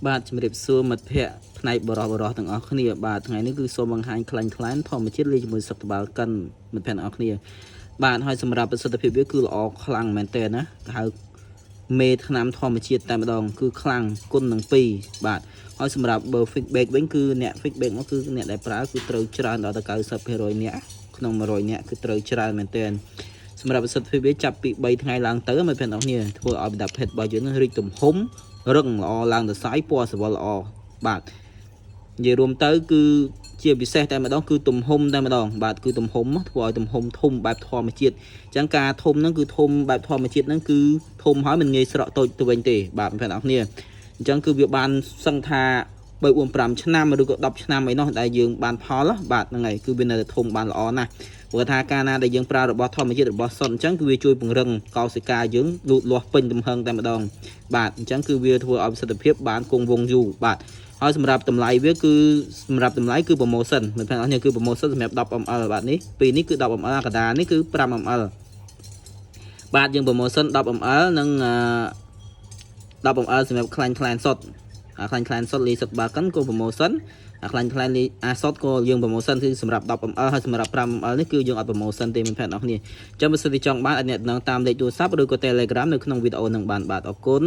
បាទជំរាបសួរមិត្តភ័ក្តិផ្នែកបរិបរទាំងអស់គ្នាបាទថ្ងៃនេះគឺសូមបង្ហាញខ្លាញ់ធម្មជាតិលេខជាមួយសត្វបាលកិនមិត្តភ័ក្តិទាំងអស់គ្នាបាទហើយសម្រាប់ប្រសិទ្ធភាពវាគឺល្អខ្លាំងមែនទែនណាហៅមេថ្នាំធម្មជាតិតែម្ដងគឺខ្លាំងគុណនឹង2បាទហើយសម្រាប់បើ feedback វិញគឺអ្នក feedback មកគឺអ្នកដែលប្រើគឺត្រូវច្រើនដល់ទៅ90% អ្នកក្នុង100អ្នកគឺត្រូវច្រើនមែនទែនសម្រាប់ប្រសិទ្ធភាពវាចាប់ពី3ថ្ងៃឡើងទៅមិត្តភ័ក្តិទាំងអស់គ្នាធ្វើឲ្យប្រដាប់ភេទរបស់យើងរីកទំហំរឹងល្អឡើងទៅសាយពណ៌ស្រវល់ល្អបាទនិយាយរួមទៅគឺជាពិសេសតែម្ដងគឺទំហំតែម្ដងបាទគឺទំហំធ្វើឲ្យទំហំធំបែបធម្មជាតិអញ្ចឹងការធំហ្នឹងគឺធំបែបធម្មជាតិហ្នឹងគឺធំហើយមិនងាយស្រក់តូចទៅវិញទេបាទបងប្អូនអរគ្នាអញ្ចឹងគឺវាបានសឹងថា3 4 5ឆ្នាំឬក៏10ឆ្នាំអីនោះដែលយើងបានផលបាទហ្នឹងហើយគឺវានៅតែធំបានល្អណាស់ព្រោះថាការណាដែលយើងប្រើរបស់ធម្មជាតិរបស់សុទ្ធអញ្ចឹងគឺវាជួយពង្រឹងកោសិកាយើងលូតលាស់ពេញទំហឹងតែម្ដងបាទអញ្ចឹងគឺវាធ្វើឲ្យប្រសិទ្ធភាពបានគង់វង្សយូរបាទហើយសម្រាប់តម្លៃវាគឺសម្រាប់តម្លៃគឺ promotion មិនថានេះគឺ promotion សម្រាប់ 10ml បាទនេះពីនេះគឺ 10ml កដានេះគឺ 5ml បាទយើង promotion 10ml និង10ml សម្រាប់ខ្លាញ់សុទ្ធខ្លាញ់សុទ្ធលីសុទ្ធបាកិនក៏ promotion ខ្លាញ់អាសុទ្ធក៏យើង promotion គឺសម្រាប់ 10ml ហើយសម្រាប់ 5ml នេះគឺយើងអត់ promotion ទេមិត្តភ័ក្តិអរគ្នាអញ្ចឹងបើសិនជាចង់បានអាចអ្នកនឹងតាមលេខទូរស័ព្ទឬក៏ Telegram នៅក្នុងវីដេអូនឹងបានបាទអរគុណ